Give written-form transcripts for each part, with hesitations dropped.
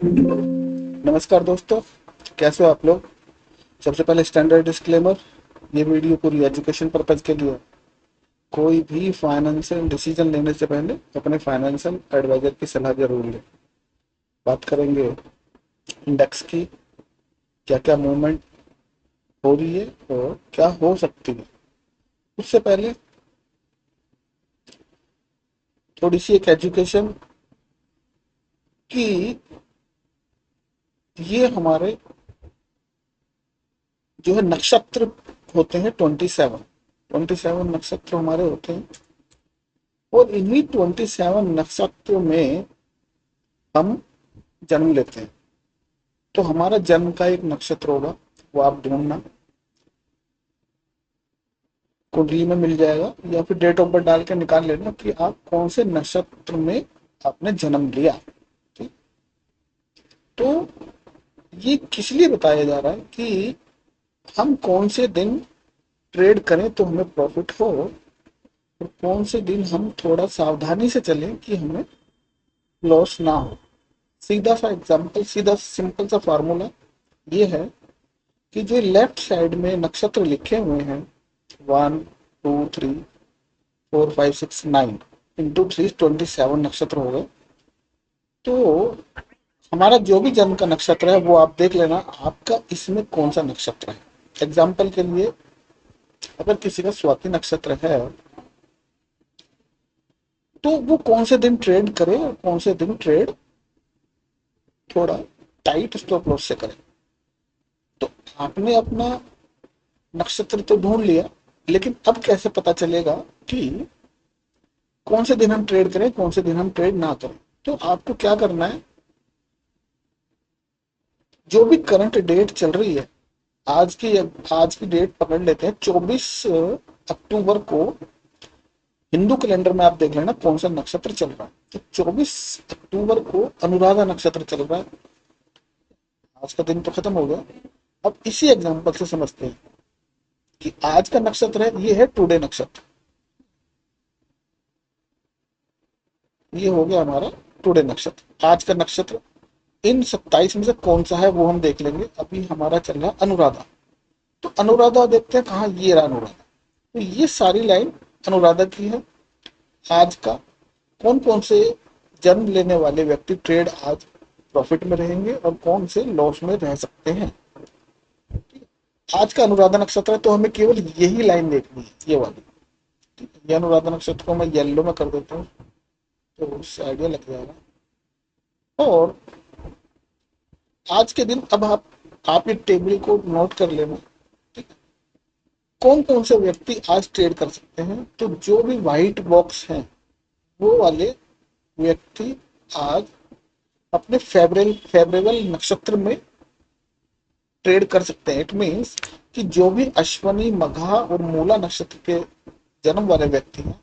नमस्कार दोस्तों, कैसे हो आप लोग। सबसे पहले स्टैंडर्ड डिस्क्लेमर, ये वीडियो पूरी एजुकेशन पर्पज के लिए है। कोई भी फाइनेंशियल डिसीजन लेने से पहले अपने फाइनेंशियल एडवाइजर की सलाह जरूर लें। बात करेंगे इंडेक्स की, क्या क्या मूवमेंट हो रही है और क्या हो सकती है। उससे पहले थोड़ी सी एक एजुकेशन की, ये हमारे जो है नक्षत्र होते हैं 27 नक्षत्र हमारे होते हैं। और इन्हीं 27 नक्षत्रों में हम जन्म लेते हैं। तो हमारा जन्म का एक नक्षत्र होगा, वो आप ढूंढना, कुंडली में मिल जाएगा या फिर डेट ऑफ बर्थ डाल के निकाल लेना कि आप कौन से नक्षत्र में आपने जन्म लिया। ठीक। तो ये किस लिए बताया जा रहा है कि हम कौन से दिन ट्रेड करें तो हमें प्रॉफिट हो, और कौन से दिन हम थोड़ा सावधानी से चलें कि हमें लॉस ना हो। सीधा सा एग्जांपल, सीधा सिंपल सा फार्मूला ये है कि जो लेफ्ट साइड में नक्षत्र लिखे हुए हैं, 1 2 3 4 5 6 9 इंटू 3 27 नक्षत्र हो गए। तो हमारा जो भी जन्म का नक्षत्र है वो आप देख लेना आपका इसमें कौन सा नक्षत्र है। एग्जाम्पल के लिए, अगर किसी का स्वाति नक्षत्र है तो वो कौन से दिन ट्रेड करे और कौन से दिन ट्रेड थोड़ा टाइट स्टॉप लॉस से करे। तो आपने अपना नक्षत्र तो ढूंढ लिया, लेकिन अब कैसे पता चलेगा कि कौन से दिन हम ट्रेड करें, कौन से दिन हम ट्रेड ना करें। तो आपको क्या करना है, जो भी करंट डेट चल रही है, आज की डेट पकड़ लेते हैं 24 अक्टूबर को। हिंदू कैलेंडर में आप देख लेना कौन सा नक्षत्र चल रहा है। तो 24 अक्टूबर को अनुराधा नक्षत्र चल रहा है। आज का दिन तो खत्म हो गया। अब इसी एग्जांपल से समझते हैं कि आज का नक्षत्र है, ये है टुडे नक्षत्र। ये हो गया हमारा टुडे नक्षत्र, आज का नक्षत्र। इन 27 में से कौन सा है वो हम देख लेंगे। अभी हमारा चल रहा है अनुराधा। तो अनुराधा देखते हैं कहाँ, ये रहा अनुराधा। तो ये सारी लाइन अनुराधा की है। आज का कौन कौन से जन्म लेने वाले व्यक्ति ट्रेड आज प्रॉफिट में रहेंगे और कौन से लॉस में रह सकते हैं। आज का अनुराधा नक्षत्र है तो हमें केवल यही लाइन देखनी है, ये वाली। ये अनुराधा नक्षत्र को मैं येलो में कर देता हूँ तो उससे आइडिया लग जाएगा। और आज के दिन, अब आप ये टेबल को नोट कर लेना। ठीक है। कौन कौन से व्यक्ति आज ट्रेड कर सकते हैं, तो जो भी व्हाइट बॉक्स हैं वो वाले व्यक्ति आज अपने फेवरेबल नक्षत्र में ट्रेड कर सकते हैं। इट मीन्स कि जो भी अश्वनी, मघा और मूला नक्षत्र के जन्म वाले व्यक्ति हैं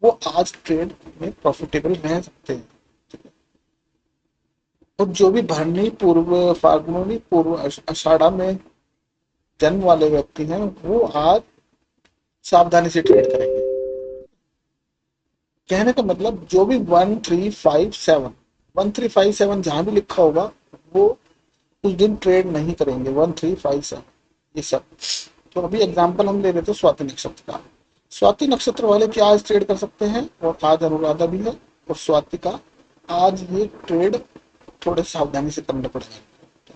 वो आज ट्रेड में प्रॉफिटेबल रह सकते हैं। और जो भी भरनी, पूर्व फाल्गुनी, पूर्व आषाढ़ा में जन्म वाले व्यक्ति हैं वो आज सावधानी से ट्रेड करेंगे। कहने का मतलब जो भी 1357 जहां भी लिखा होगा वो उस दिन ट्रेड नहीं करेंगे। 1357 ये सब। तो अभी एग्जांपल हम ले लेते हैं स्वाति नक्षत्र का। स्वाति नक्षत्र वाले क्या आज ट्रेड कर सकते हैं, और आज अनुराधा भी है और स्वाति का आज ये ट्रेड थोड़े सावधानी से करने पड़ेगा।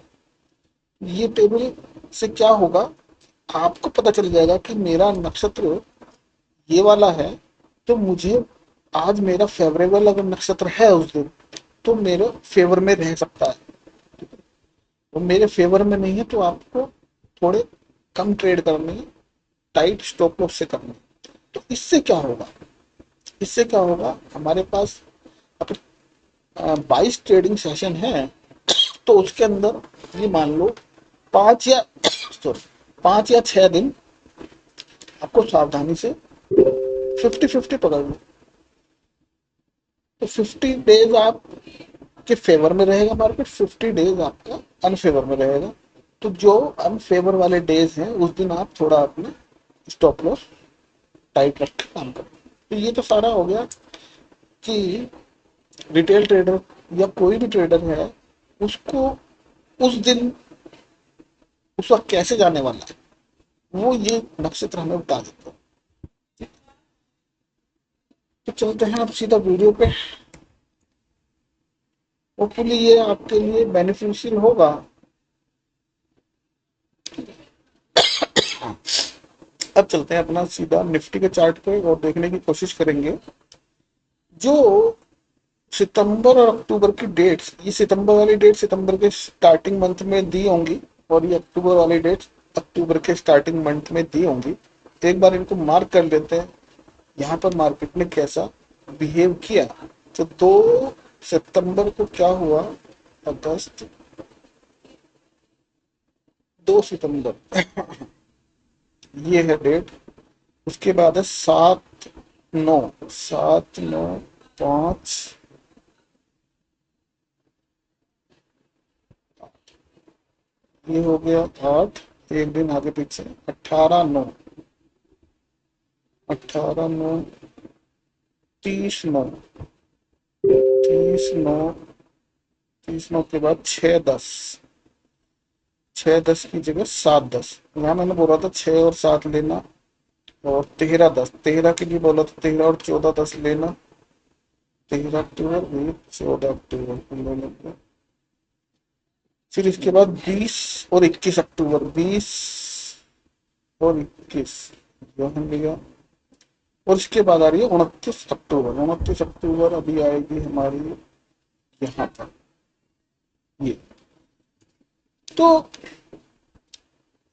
ये टेबल से क्या होगा, आपको पता चल जाएगा कि मेरा नक्षत्र ये वाला है। तो मुझे आज मेरा फेवरेबल अगर नक्षत्र है उस दिन तो मेरे फेवर में रह सकता है। वो मेरे फेवर में नहीं है तो आपको थोड़े कम ट्रेड करनी है, टाइट स्टॉप लॉस से करनी है। तो इससे क्या होगा, इससे क्या होगा, हमारे पास अब 22 ट्रेडिंग सेशन है। तो उसके अंदर ये मान लो 5 या 6 दिन आपको सावधानी से 50-50 पकड़ लो। तो 50 डेज आप के फेवर में रहेगा मार्केट, 50 डेज आपका अनफेवर में रहेगा। तो जो अनफेवर वाले डेज हैं उस दिन आप थोड़ा अपने स्टॉप लॉस टाइट रख के काम करो। तो ये तो सारा हो गया कि रिटेल ट्रेडर या कोई भी ट्रेडर है उसको उस दिन उस वक्त कैसे जाने वाला है वो ये नक्षत्र हमें बता देता है। तो चलते हैं अब सीधा वीडियो पे। होपफुली ये आपके लिए बेनिफिशियल होगा। अब चलते हैं अपना सीधा निफ्टी के चार्ट पे और देखने की कोशिश करेंगे जो सितंबर और अक्टूबर की डेट्स। ये सितंबर वाली डेट सितंबर के स्टार्टिंग मंथ में दी होंगी और ये अक्टूबर वाली डेट्स अक्टूबर के स्टार्टिंग मंथ में दी होंगी। एक बार इनको मार्क कर लेते हैं यहाँ पर मार्केट ने कैसा बिहेव किया। तो 2 सितंबर को क्या हुआ, अगस्त, 2 सितंबर ये है डेट। उसके बाद है 7/9, 7/9, 5, ये हो गया 8, एक दिन आगे पीछे 18/9, 18/9, 30/9, 30/9, 30/9 के बाद 6/10, 6/10 की जगह 7/10। यहाँ मैंने बोला था 6 और 7 लेना, और 13/10, 13 के लिए बोला था 13 और 14/10 लेना। 13 अक्टूबर, ये 14 अक्टूबर को ले लेंगे। फिर इसके बाद 20 और 21 अक्टूबर, 20 और 21 यहाँ लिया। और इसके बाद आ रही है 29 अक्टूबर, 29 अक्टूबर अभी आएगी हमारी यहाँ पर ये। तो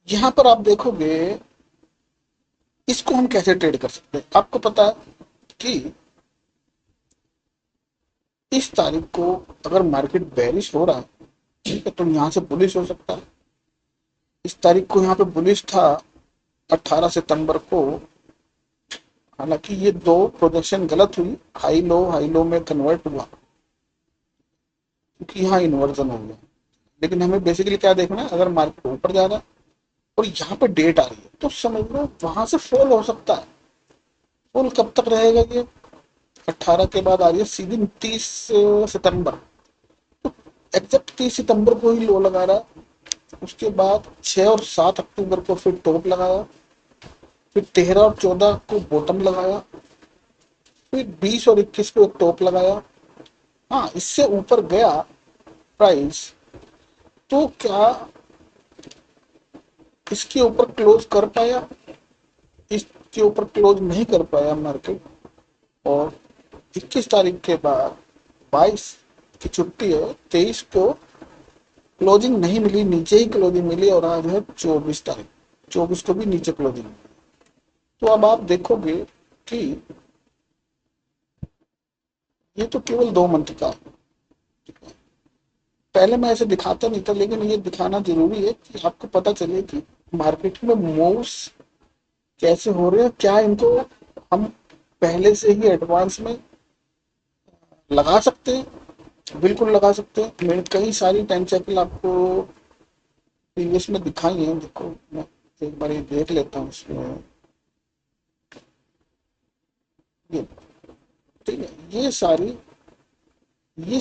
यहाँ पर आप देखोगे इसको हम कैसे ट्रेड कर सकते हैं। आपको पता है कि इस तारीख को अगर मार्केट बेरिश हो रहा है, ठीक है, तो यहाँ से बुलिश हो सकता है। इस तारीख को यहाँ पे बुलिश था 18 सितंबर को। हालांकि ये दो प्रोजेक्शन गलत हुई, हाई लो में कन्वर्ट हुआ क्योंकि यहाँ इन्वर्जन हो गया। लेकिन हमें बेसिकली क्या देखना है, अगर मार्केट ऊपर जा रहा है और यहाँ पे डेट आ रही है तो समझ लो वहां से फॉल हो सकता है। फॉल कब तक रहेगा ये, 18 के बाद आ रही है सीधी 30 सितंबर। एग्जैक्ट 30 सितंबर को ही लो लगा रहा है। उसके बाद 6 और 7 अक्टूबर को फिर टॉप लगाया, फिर 13 और 14 को बॉटम लगाया, फिर 20 और 21 को एक टॉप लगाया। हाँ, इससे ऊपर गया प्राइस तो क्या इसके ऊपर क्लोज कर पाया, इसके ऊपर क्लोज नहीं कर पाया मार्केट। और 21 तारीख के बाद 22 की छुट्टी है, 23 को क्लोजिंग नहीं मिली, नीचे ही क्लोजिंग मिली। और आज है 24 तारीख, 24 को भी नीचे क्लोजिंग मिली। तो अब आप देखोगे कि ये तो केवल 2 मंथ का है। पहले मैं ऐसे दिखाता नहीं था, लेकिन ये दिखाना जरूरी है कि आपको पता चले कि मार्केट में मूव्स कैसे हो रहे हैं, क्या इनको हम पहले से ही एडवांस में लगा सकते हैं। बिल्कुल लगा सकते हैं। मैंने कई सारी टाइम साइकिल आपको प्रीवियस में दिखाई है। देखो मैं एक बार ये देख लेता हूँ इसमें। ये ठीक है, ये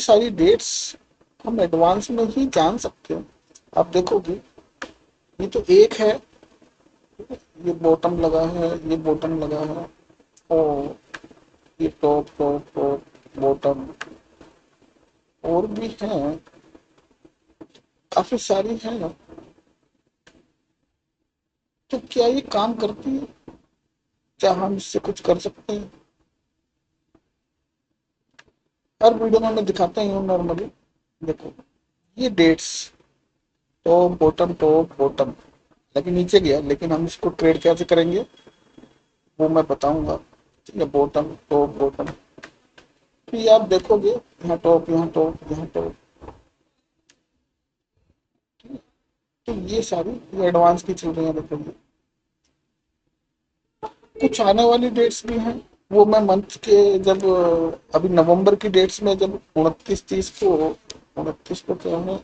सारी डेट्स हम एडवांस में ही जान सकते हैं। आप देखोगे ये तो एक है, ये बॉटम लगा है, ये बॉटम लगा है, और ये टॉप टॉप टॉप बॉटम, और भी हैं, काफी सारी हैं। तो क्या ये काम करती है, क्या हम इससे कुछ कर सकते हैं। हर वीडियो में मैं दिखाता ही हूँ नॉर्मली। देखो ये डेट्स, टॉप बॉटम, लेकिन नीचे गया, लेकिन हम इसको ट्रेड कैसे करेंगे वो मैं बताऊंगा। ठीक है, बॉटम टॉप बॉटम, तो ये आप देखोगे यहाँ टॉप, यहाँ टॉप, यहाँ टॉप। तो ये सारी एडवांस की चल रही है। देखोगे कुछ आने वाली डेट्स भी हैं, वो मैं मंथ के जब अभी नवंबर की डेट्स में, जब 29 को क्या है,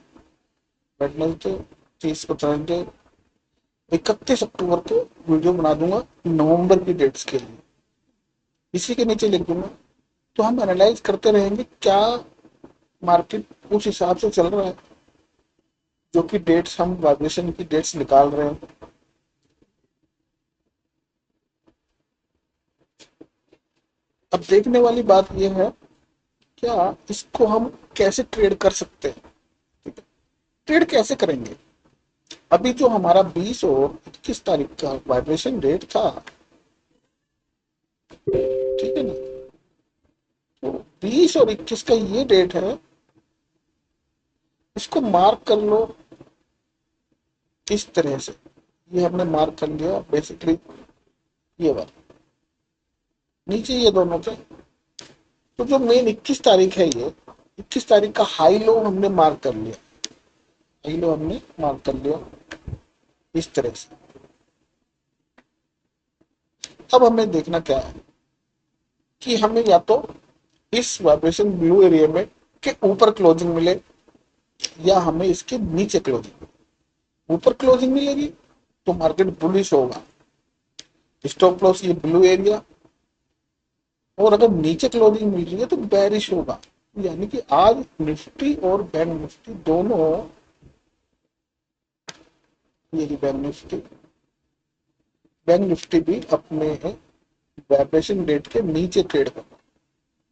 वेडनेसडे, 30 को थर्सडे, 31 अक्टूबर को वीडियो बना दूंगा नवंबर की डेट्स के लिए, इसी के नीचे लिख दूंगा। तो हम एनालाइज करते रहेंगे क्या मार्केट उस हिसाब से चल रहा है। जो कि डेट्स हम वाइब्रेशन की डेट्स निकाल रहे हैं। अब देखने वाली बात यह है, क्या इसको हम कैसे ट्रेड कर सकते हैं? ठीक है, ट्रेड कैसे करेंगे? अभी जो हमारा 20 और 21 तारीख का वाइब्रेशन डेट था, ठीक है ना, तो 20 और 21 का ये डेट है, इसको मार्क कर लो इस तरह से। ये हमने मार्क कर लिया बेसिकली, ये वाला नीचे ये दोनों थे। तो जो मेन 21 तारीख है, ये 21 तारीख का हाई लो हमने मार्क कर लिया, हाई लो हमने मार्क कर लिया इस तरह से। अब हमें देखना क्या है कि हमें या तो इस वाइब्रेशन ब्लू एरिया में के ऊपर क्लोजिंग मिले, या हमें इसके नीचे क्लोजिंग। ऊपर क्लोजिंग मिलेगी तो मार्केट बुलिश होगा, स्टॉप लॉस ये ब्लू एरिया। और अगर नीचे क्लोजिंग मिल रही है तो बेरिश होगा। यानी कि आज निफ्टी और बैंक निफ्टी दोनों, ये बैंक निफ्टी भी अपने वाइब्रेशन रेट के नीचे ट्रेड कर,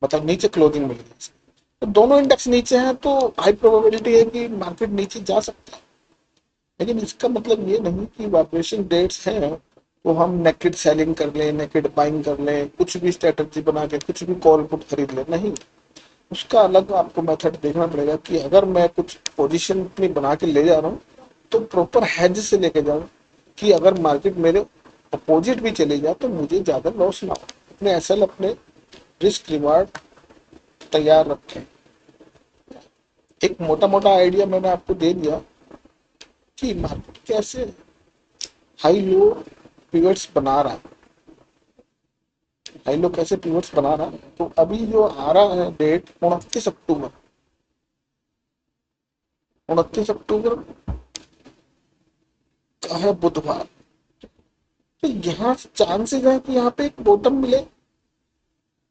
मतलब नीचे क्लोजिंग मिल रही है। तो दोनों इंडेक्स नीचे हैं तो हाई प्रोबेबिलिटी है कि मार्केट नीचे जा सकता है। लेकिन इसका मतलब ये नहीं कि वाइब्रेशन डेट्स हैं तो हम नेकेड सेलिंग कर लें, नेकेड बाइंग कर लें, कुछ भी स्ट्रेटजी बना के कुछ भी कॉल पुट खरीद लें, नहीं। उसका अलग आपको मेथड देखना पड़ेगा कि अगर मैं कुछ पोजीशन अपनी बना के ले जा रहा हूँ तो प्रॉपर हेज से लेके जाऊँ, कि अगर मार्केट मेरे अपोजिट भी चले जाए तो मुझे ज्यादा लॉस ना हो। अपने एसएल, अपने रिस्क रिवार्ड तैयार रखें। एक मोटा मोटा आइडिया मैंने आपको दे दिया कि मार्केट कैसे हाई लो पिवट्स बना रहा है, हाई लो कैसे पिवट्स बना रहा है। तो अभी जो आ रहा है डेट 29 अक्टूबर, 29 अक्टूबर का है बुधवार। तो यहाँ चांसेस है कि यहाँ पे एक बॉटम मिले।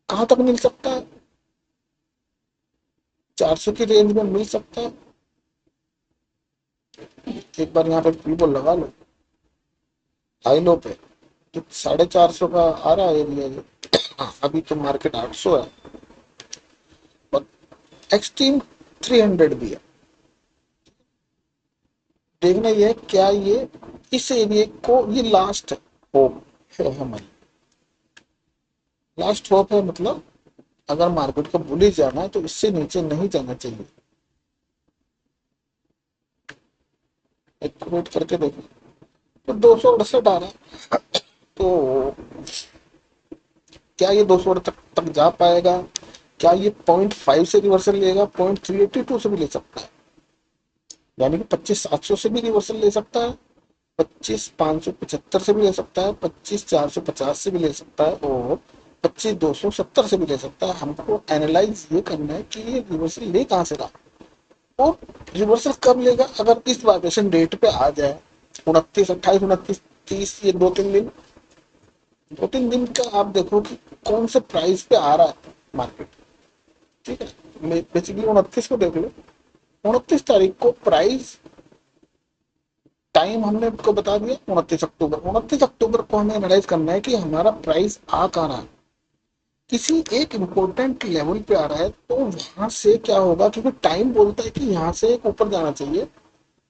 कहाँ तक मिल सकता है? 400 की रेंज में मिल सकता है। एक बार यहाँ पे प्रीबॉल लगा लो हाई लो पे, तो 450 का आ रहा है एरिया ये। अभी तो मार्केट 800 है और एक्सट्रीम 300 भी है। देखना ये है क्या ये इस एरिया को, ये लास्ट होप है हमारी, लास्ट होप है। मतलब अगर मार्केट को बुलिश जाना है तो इससे नीचे नहीं जाना चाहिए। एक वेट करके देखो, तो 268 आ रहा है। तो क्या ये 200 तक जा पाएगा? क्या ये 0.5 से रिवर्सल लेगा? 0.382 से भी ले सकता है, यानी कि 25,700 से भी रिवर्सल ले सकता है, 25,575 से भी ले सकता है, 25,450 से भी ले सकता है, और 25,270 से भी ले सकता है। हमको एनालाइज ये करना है कि ये रिवर्सल ले कहाँ से रहा, और रिवर्सल कब लेगा। अगर इस वाइब्रेशन डेट पे आ जाए 29, 28, 29, 30, ये 2-3 दिन, 2-3 दिन का आप देखो कि कौन से प्राइस पे आ रहा है मार्केट। ठीक है, बेसिकली 29 को देख लो। 29 तारीख को प्राइस टाइम हमने आपको बता दिया 29 अक्टूबर। 29 अक्टूबर को हमें एनालाइज करना है कि हमारा प्राइस आ कहाँ रहा है। किसी एक इम्पोर्टेंट लेवल पे आ रहा है तो वहां से क्या होगा, क्योंकि टाइम बोलता है कि यहाँ से एक ऊपर जाना चाहिए,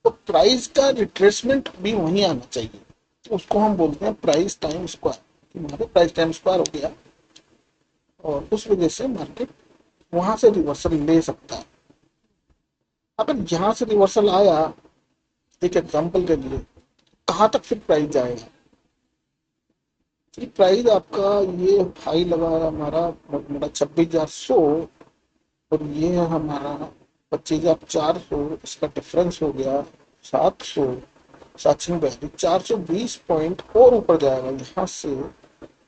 तो प्राइस का रिट्रेसमेंट भी वहीं आना चाहिए। तो उसको हम बोलते हैं प्राइस टाइम स्क्वायर, कि हमारे प्राइस टाइम स्क्वायर हो गया, और उस वजह से मार्केट वहां से रिवर्सल ले सकता है। अगर यहाँ से रिवर्सल आया, एक एग्जांपल के लिए, कहाँ तक फिर प्राइस जाएगा? प्राइस आपका ये हाई लगा है हमारा मोटा 26,100, और ये है हमारा 25,400। इसका डिफरेंस हो गया 700, 742, 420 पॉइंट और ऊपर जाएगा यहाँ से,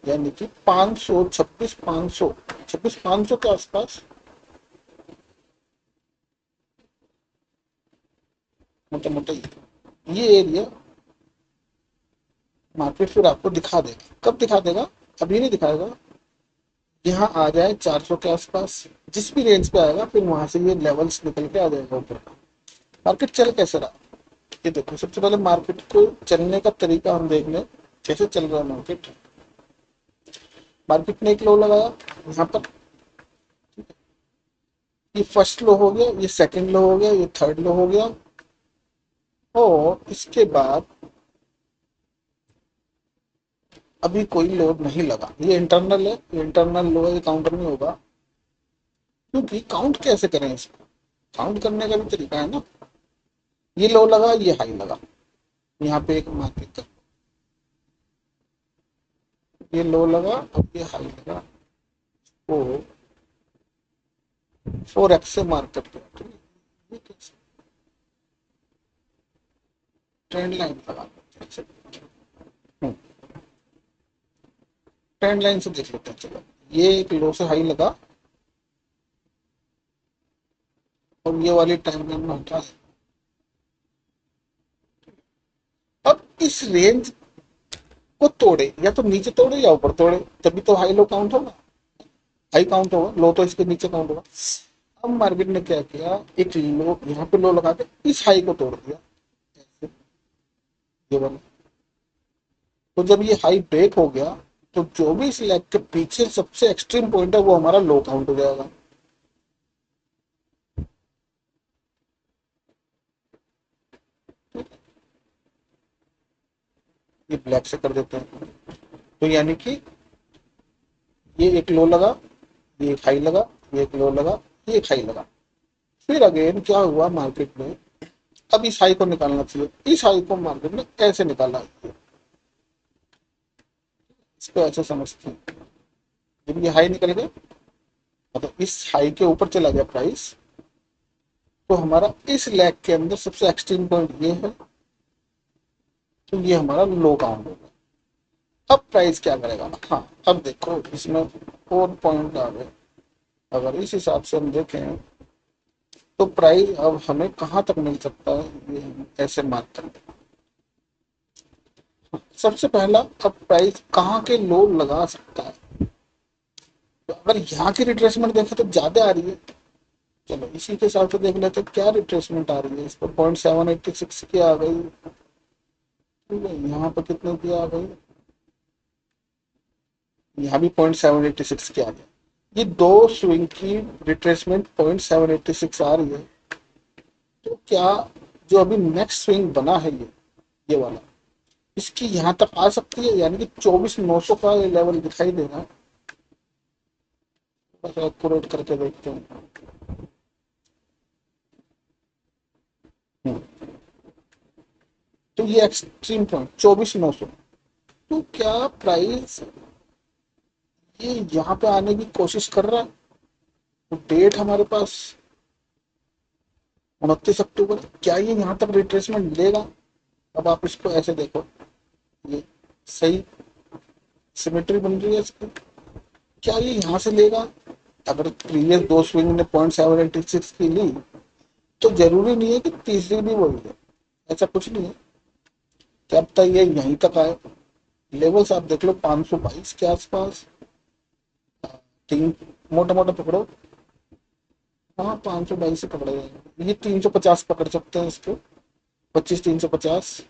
यानी कि 500, 26,500, 26,500 के आसपास मोटा मोटा ये एरिया मार्केट फिर आपको दिखा देगा। कब दिखा देगा? अभी नहीं दिखाएगा। यहाँ आ जाए 400 के आसपास, जिस भी रेंज पे आएगा फिर वहां से ये लेवल्स निकल के आ जाएगा ऊपर। मार्केट चल कैसे रहा? ये देखो, सबसे पहले मार्केट को चलने का तरीका हम देख लें, कैसे चल रहा है मार्केट। मार्केट ने एक लो लगाया यहाँ पर, ये फर्स्ट लो हो गया, ये सेकंड लो हो गया, ये थर्ड लो हो गया, और इसके बाद अभी कोई लो नहीं लगा। ये इंटरनल है, ये इंटरनल लो है, ये काउंटर में होगा। क्योंकि काउंट कैसे करें इसको, काउंट करने का भी तरीका है ना। ये लो लगा, ये हाई लगा, यहाँ पे एक मार्केट का ये लो लगा और ये हाई लगा, वो 4x से मार्क करके ट्रेंड लाइन लगा, ट्रेंड लाइन से देख लेते हैं। चलो, ये एक लो से हाई लगा और ये वाली टाइम लाइन में हटा। अब इस रेंज को तोड़े, या तो नीचे तोड़े या ऊपर तोड़े, तभी तो हाई लो काउंट होगा, हाई काउंट होगा, लो तो इसके नीचे काउंट होगा। अब मार्केट ने क्या किया, एक लो यहाँ पे लो लगा के इस हाई को तोड़ दिया, ये वाला। तो जब ये हाई ब्रेक हो गया, तो जो भी इस लेग के पीछे सबसे एक्सट्रीम पॉइंट है वो हमारा लो काउंट हो जाएगा। ये ब्लैक से कर देते हैं। तो यानी कि ये एक लो लगा, ये एक हाई लगा, ये एक लो लगा, ये एक हाई लगा। फिर अगेन क्या हुआ मार्केट में, अब इस हाई को निकालना चाहिए, इस हाई को मार्केट ने कैसे निकाला है, इसको ऐसे समझते हैं। जब ये हाई निकल गया, मतलब इस हाई के ऊपर चला गया प्राइस, तो हमारा इस लेग के अंदर सबसे एक्सट्रीम पॉइंट ये है, तो ये हमारा लो काउंट होगा। अब प्राइस क्या करेगा, हाँ अब देखो इसमें 4 पॉइंट आ गए। अगर इस हिसाब से हम देखें तो प्राइस अब हमें कहाँ तक मिल सकता है, ये हम ऐसे मार्क करें। सबसे पहला, अब प्राइस कहाँ के लो लगा सकता है, तो अगर यहाँ की रिट्रेसमेंट देखें तो ज्यादा आ रही है। चलो इसी के हिसाब से देख लेते हैं क्या रिट्रेसमेंट आ रही है। इस पर 0.786 की आ गई, ठीक है, यहाँ पर कितने की आ गई, यहाँ भी 0.786 की आ गई। ये दो स्विंग की रिट्रेसमेंट 0.786 आ रही है। तो क्या जो अभी नेक्स्ट स्विंग बना है ये वाला, इसकी यहाँ तक आ सकती है, यानी कि 24,900 का लेवल दिखाई दे रहा है। बस एक्यूरेट करके देखते हैं। तो ये एक्सट्रीम पॉइंट 24,900, तो क्या प्राइस ये यहाँ पे आने की कोशिश कर रहा है। तो डेट हमारे पास 29 अक्टूबर, क्या ये यहाँ तक रिट्रेसमेंट लेगा। अब आप इसको ऐसे देखो, ये सही सिमेट्री बन रही है इसकी, क्या ये यहाँ से लेगा। अगर प्रीवियस दो स्विंग ने 0.786 की ली, तो जरूरी नहीं है कि तीसरी भी वही है, ऐसा कुछ नहीं है। जब तक ये यहीं तक आए, लेवल्स आप देख लो 522 के आसपास, तीन मोटा मोटा पकड़ो, हाँ 522 से पकड़े जाएंगे। ये 350 पकड़ सकते हैं इसको, 25,350,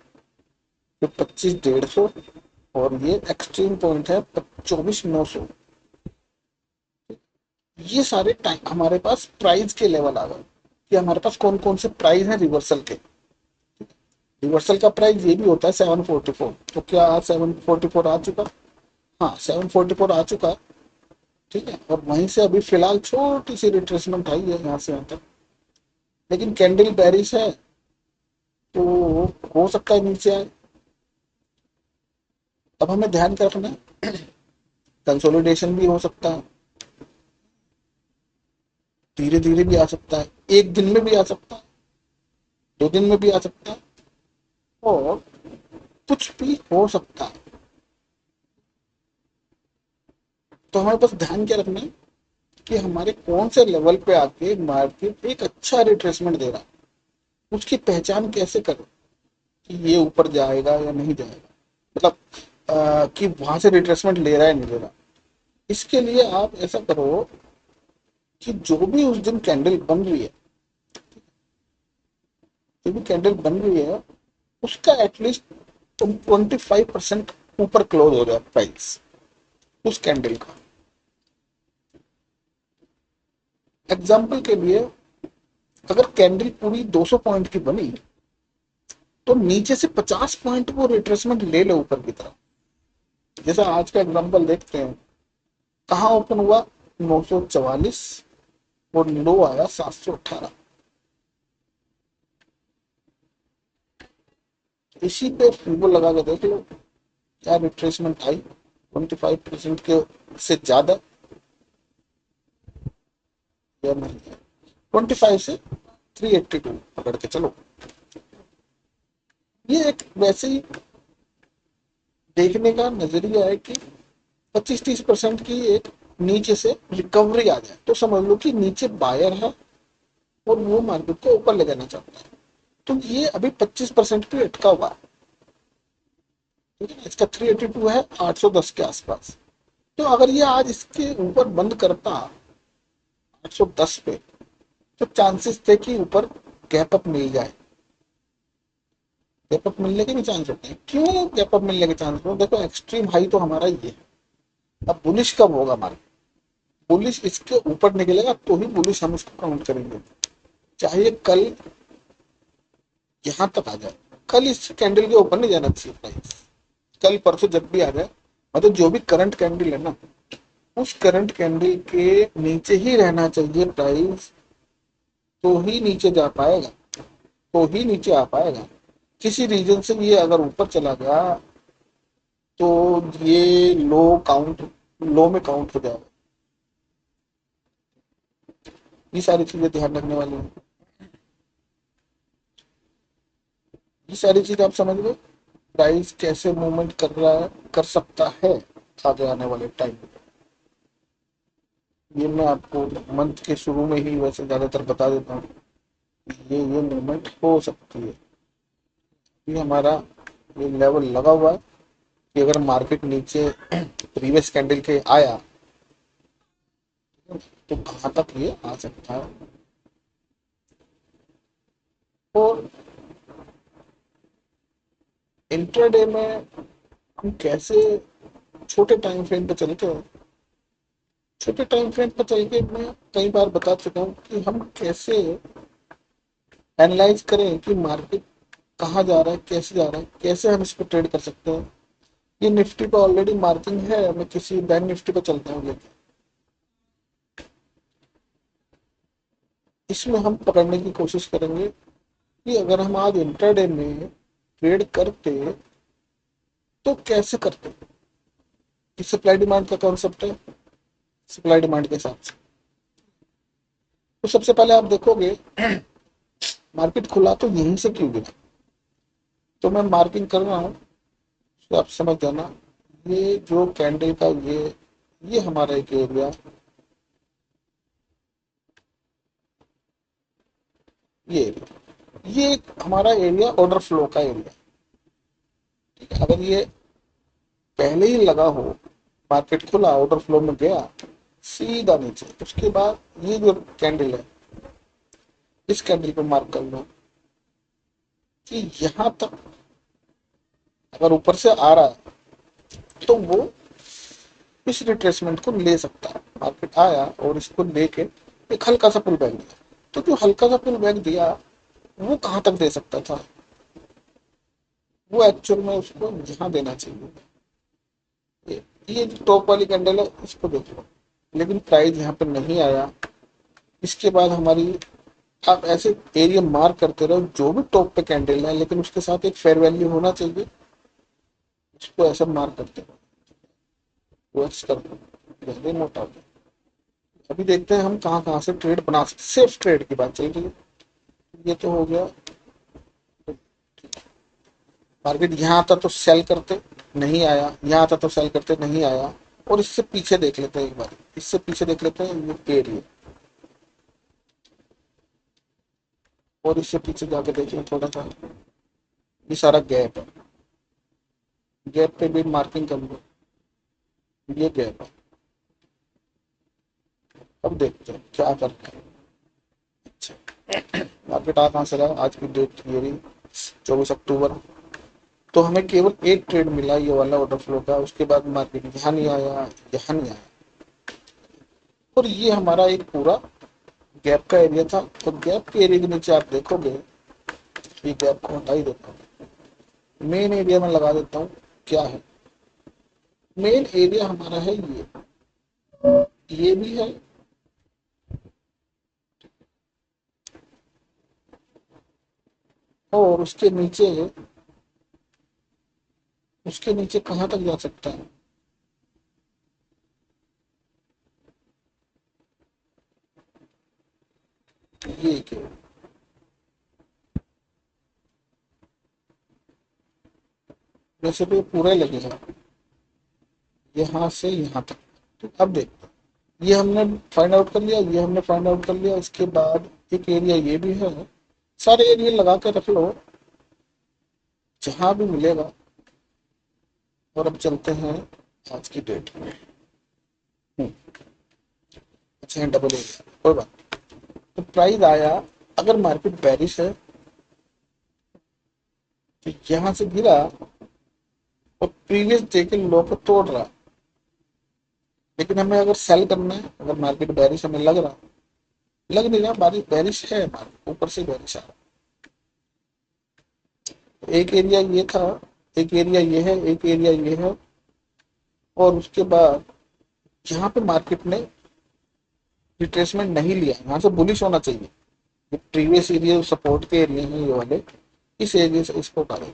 फिर 25,150, और ये एक्सट्रीम पॉइंट है 24,900। ये सारे टाइम हमारे पास प्राइस के लेवल आ गए कि हमारे पास कौन कौन से प्राइस हैं रिवर्सल के। रिवर्सल का प्राइस ये भी होता है 744। तो क्या आज 744 आ चुका, हाँ 744 आ चुका, ठीक है। और वहीं से अभी फिलहाल छोटी सी रिट्रेसमेंट आई है यहाँ से यहाँ तक, लेकिन कैंडल बेरिश है, तो हो सकता है नीचे आए। अब हमें ध्यान क्या रखना है, कंसोलिडेशन भी हो सकता है, धीरे धीरे भी आ सकता है, एक दिन में भी आ सकता है, 2 दिन में भी आ सकता है, और कुछ भी हो सकता है। तो हमें बस ध्यान क्या रखना है कि हमारे कौन से लेवल पे आके मार्केट एक अच्छा रिट्रेसमेंट दे रहा है, उसकी पहचान कैसे करें कि ये ऊपर जाएगा या नहीं जाएगा, मतलब कि वहां से रिट्रेसमेंट ले रहा है नहीं ले रहा। इसके लिए आप ऐसा करो कि जो भी उस दिन कैंडल बन रही है, जो भी कैंडल बन रही है, उसका एटलीस्ट 25% ऊपर क्लोज हो जाए प्राइस उस कैंडल का। एग्जाम्पल के लिए, अगर कैंडल पूरी 200 पॉइंट की बनी तो नीचे से 50 पॉइंट वो रिट्रेसमेंट ले ले ऊपर की तरफ। जैसा आज का एग्जाम्पल देखते हैं, कहाँ ओपन हुआ 944 और लो आया 718। इसी पे फीबो लगा के देख लो क्या रिट्रेसमेंट आई, 25% के से ज्यादा या नहीं है। 25 से 382 पकड़ के चलो। ये एक वैसे ही देखने का नजरिया है कि 25-30% की एक नीचे से रिकवरी आ जाए तो समझ लो कि नीचे बायर है और वो मार्केट को ऊपर ले जाना चाहता है। तो ये अभी 25% पे अटका हुआ है। ठीक है, इसका 382 है 810 के आसपास। तो अगर ये आज इसके ऊपर बंद करता 810 पे, तो चांसेस थे कि ऊपर गैप अप मिल जाए। गैप अप मिलने के भी चांस होते हैं। क्यों गैप अप मिलने के चांस होते हैं? देखो एक्सट्रीम हाई तो हमारा ही है। अब बुलिश कब होगा हमारे? बुलिश इसके ऊपर निकलेगा तो ही बुलिश हम इसको काउंट करेंगे। चाहे कल यहां तक आ जाए, कल इस कैंडल के ऊपर नहीं जाना चाहिए प्राइस। कल परसों जब भी आ जाए, मतलब जो भी करंट कैंडल है ना, उस करंट कैंडल के नीचे ही रहना चाहिए प्राइस, तो ही नीचे जा पाएगा, तो ही नीचे आ पाएगा। किसी रीजन से ये अगर ऊपर चला गया तो ये लो में काउंट हो जाएगा। ये सारी चीजें ध्यान रखने वाली है। ये सारी चीज आप समझ गए प्राइस कैसे मूवमेंट कर रहा है, कर सकता है आगे आने वाले टाइम में। ये मैं आपको मंथ के शुरू में ही वैसे ज्यादातर बता देता हूँ, ये मूवमेंट हो सकती है। ये हमारा ये लेवल लगा हुआ है कि अगर मार्केट नीचे प्रीवियस कैंडल के आया तो कहाँ तक ये आ सकता है। और इंट्राडे में हम कैसे छोटे टाइम फ्रेम पे चलते हैं। छोटे टाइम फ्रेम पर चल के मैं कई बार बता चुका हूँ कि हम कैसे एनालाइज करें कि मार्केट कहाँ जा रहा है, कैसे जा रहा है, कैसे हम इस पर ट्रेड कर सकते हैं। ये निफ्टी पे ऑलरेडी मार्किंग है, मैं किसी बैंक निफ्टी पे चलता हूँ लेके इसमें हम पकड़ने की कोशिश करेंगे कि अगर हम आज इंट्राडे में ट्रेड करते तो कैसे करते। ये सप्लाई डिमांड का कॉन्सेप्ट है। सप्लाई डिमांड के हिसाब से तो सबसे पहले आप देखोगे मार्केट खुला तो यहीं से क्यों गिरा। तो मैं मार्किंग कर रहा हूँ, तो आप समझ जाना। ये जो कैंडल का ये हमारा एक एरिया, ये एरिया, ये एक हमारा एरिया ऑर्डर फ्लो का एरिया। ठीक है, अगर ये पहले ही लगा हो, मार्केट खुला ऑर्डर फ्लो में गया सीधा नीचे, उसके बाद ये जो कैंडल है इस कैंडल को मार्क कर लो कि यहां तक अगर ऊपर से आ रहा है तो वो इस रिट्रेसमेंट को ले सकता है। मार्केट आया और इसको लेके एक हल्का सा पुल बैक दिया, तो जो हल्का सा पुल बैक दिया वो कहां तक दे सकता था, वो एक्चुअल में उसको यहाँ देना चाहिए। ये जो टॉप वाली कैंडल है इसको देख लो, लेकिन प्राइस यहाँ पे नहीं आया। इसके बाद हमारी, आप ऐसे एरिया मार्क करते रहो जो भी टॉप पे कैंडल है, लेकिन उसके साथ एक फेयर वैल्यू होना चाहिए। उसको ऐसा मार्क करते रहो, वो कर दो मोटा। अभी देखते हैं हम कहाँ कहाँ से ट्रेड बना सकते। सेफ ट्रेड की बात चल रही है। ये तो हो गया। मार्केट यहाँ आता तो सेल करते, नहीं आया, यहाँ आता तो सेल करते, नहीं आया। और इससे पीछे देख लेते हैं एक बार, इससे पीछे देख लेते हैं ये एरिया, और इससे पीछे जाके देखें थोड़ा सा, ये सारा गैप है। गैप पे भी मार्किंग कर लो, ये गैप है। अब देखते हैं क्या करते हैं। अच्छा, मार्केट आ कहाँ से रहा है आज की डेट ये रही 24 अक्टूबर। तो हमें केवल एक ट्रेड मिला ये वाला ऑर्डर फ्लो का, उसके बाद मार्केट यहाँ नहीं आया, यहाँ नहीं आया, और ये हमारा एक पूरा गैप का एरिया था। तो गैप के एरिया के नीचे आप देखोगे, ये गैप को हटा ही देता हूँ, मेन एरिया में लगा देता हूँ। क्या है मेन एरिया हमारा? है ये भी है, और उसके नीचे कहाँ तक जा सकता है? ये क्या, वैसे तो ये पूरा ही लगेगा यहाँ से यहाँ तक। तो अब देख, ये हमने फाइंड आउट कर लिया, ये हमने फाइंड आउट कर लिया। इसके बाद एक एरिया ये भी है, सारे एरिया लगा के रख लो जहां भी मिलेगा। और अब चलते हैं आज की डेट में। अच्छा है डबल एरिया, कोई बात। तो प्राइस आया, अगर मार्केट बेरिश है तो यहां से गिरा और प्रीवियस डे के लो को तोड़ रहा। लेकिन हमें अगर सेल करना है, अगर मार्केट बेरिश हमें लग नहीं रहा, बारिश बेरिश है, मार्केट ऊपर से बेरिश आ रहा। एक एरिया ये था, एक एरिया ये है, एक एरिया ये है, और उसके बाद यहाँ पे मार्केट ने रिट्रेसमेंट नहीं लिया, यहाँ से बुलिश होना चाहिए। ये प्रीवियस एरिया सपोर्ट के एरिया हैं ये वाले, इस एरिया से इसको उतारे,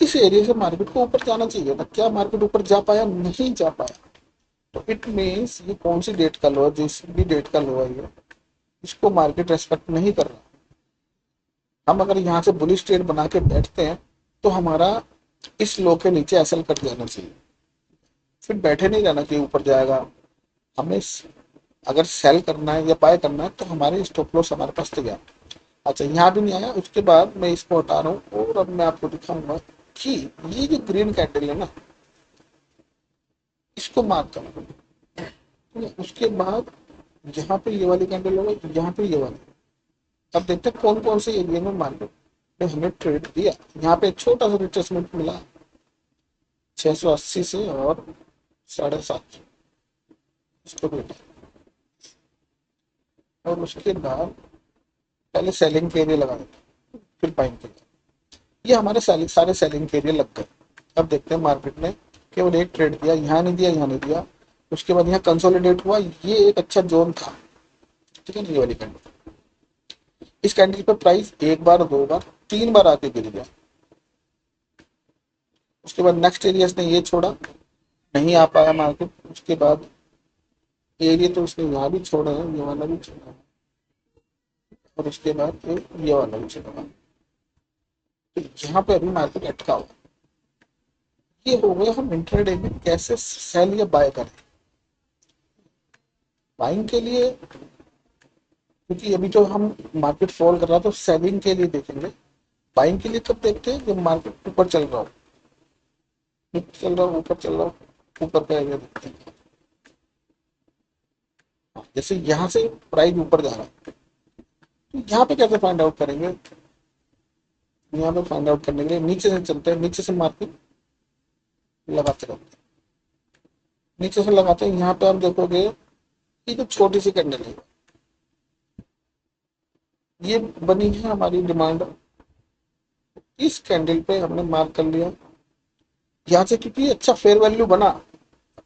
इस एरिया से मार्केट को ऊपर जाना चाहिए था। क्या मार्केट ऊपर जा पाया? नहीं जा पाया। तो इट मीन्स ये कौन सी डेट का लो है? जिस भी डेट का लो है ये, इसको मार्केट रेस्पेक्ट नहीं कर रहा। हम अगर यहाँ से बुलिश ट्रेड बना के बैठते हैं तो हमारा इस लो के नीचे एसएल कट जाना चाहिए, फिर बैठे नहीं रहना चाहिए ऊपर जाएगा। हमें अगर सेल करना है या बाय करना है तो हमारे स्टॉप लॉस हमारे पास तैयार। अच्छा, यहाँ भी नहीं आया, उसके बाद मैं इसको हटा रहा हूँ और अब मैं आपको दिखाऊंगा कि ये जो ग्रीन कैंडल है ना, इसको मार्क करो। उसके बाद यहाँ पे ये वाली कैंडल होगा, यहाँ पे ये वाली। अब देखते हैं कौन कौन से एरिया में मार्केट ने हमें ट्रेड दिया। यहाँ पे एक छोटा सा रिट्रेसमेंट मिला 680 से और 750, इसको भी हटा। और उसके बाद पहले सेलिंग के एरिया लगा देते, फिर बाइंग के लिए। ये हमारे सारे सेलिंग के एरिया लग गए। अब देखते हैं मार्केट ने केवल एक ट्रेड दिया, यहाँ नहीं दिया, यहाँ नहीं दिया। उसके बाद यहाँ कंसोलिडेट हुआ, ये एक अच्छा जोन था, ठीक है ना, ये वाली कैंडल। इस कैंडल पे प्राइस एक बार, दो बार, तीन बार आके गिर गया। उसके बाद नेक्स्ट एरिया ने ये छोड़ा, नहीं आ पाया मार्केट। उसके बाद एरिया तो उसने यहाँ भी छोड़ा है, ये वाला भी छोड़ा है, और उसके बाद ये वाला भी छोड़ा है। तो यहाँ पे अभी मार्केट अटका हुआ। ये हो गया हम इंट्राडे में कैसे सेल या बाय करें। बाइंग के लिए, क्योंकि अभी जो हम मार्केट फॉल कर रहा था तो सेलिंग के लिए देखेंगे। बाइंग के लिए कब देखते हैं? जब मार्केट ऊपर चल रहा हो, ऊपर चल रहा हो, ऊपर का एरिया देखते हैं। जैसे यहाँ से प्राइस ऊपर जा रहा है, तो यहाँ पे कैसे फाइंड आउट करेंगे? यहाँ पे फाइंड आउट करने के लिए नीचे से चलते हैं, नीचे से मार्केट लगाते रहते हैं, नीचे से लगाते हैं। यहाँ पे आप देखोगे ये तो छोटी सी कैंडल है, ये बनी है हमारी डिमांड। इस कैंडल पे हमने मार्क कर लिया यहाँ से, क्योंकि अच्छा फेयर वैल्यू बना,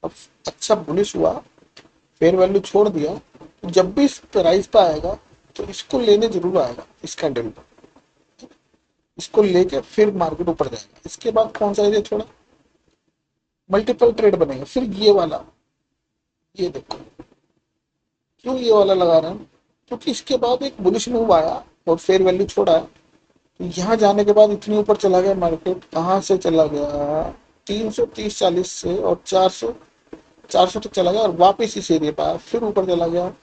अब अच्छा बुलिश हुआ, फेयर वैल्यू छोड़ दिया। तो जब भी इस प्राइस पे आएगा तो इसको लेने जरूर आएगा, इस कैंडल पे। इसको लेके फिर मार्केट ऊपर जाएगा। इसके बाद कौन सा एरिया छोड़ा? मल्टीपल ट्रेड बनेगा। फिर ये वाला, ये देखो क्यों ये वाला लगा रहे हैं, क्योंकि इसके बाद एक बुलिश मूव आया और फेयर वैल्यू छोड़ा है। तो यहाँ जाने के बाद इतनी ऊपर चला गया मार्केट, कहाँ से चला गया? 330-40 से और 400 तक चला गया, और वापस इस एरिया पर फिर ऊपर चला गया।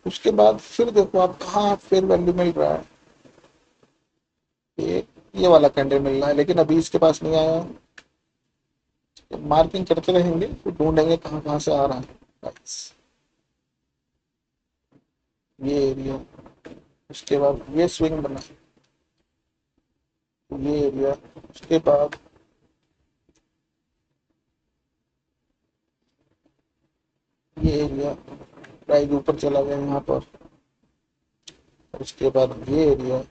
उसके बाद फिर देखो आप कहाँ फेयर वैल्यू मिल रहा है, ये वाला कैंडल मिल रहा है, लेकिन अभी इसके पास नहीं आया। मार्किंग करते रहेंगे तो ढूंढेंगे कहाँ कहाँ से आ रहा है ये एरिया। उसके बाद ये स्विंग बना, ये एरिया, उसके बाद ये एरिया, प्राइस ऊपर चला गया यहाँ पर, उसके बाद ये एरिया,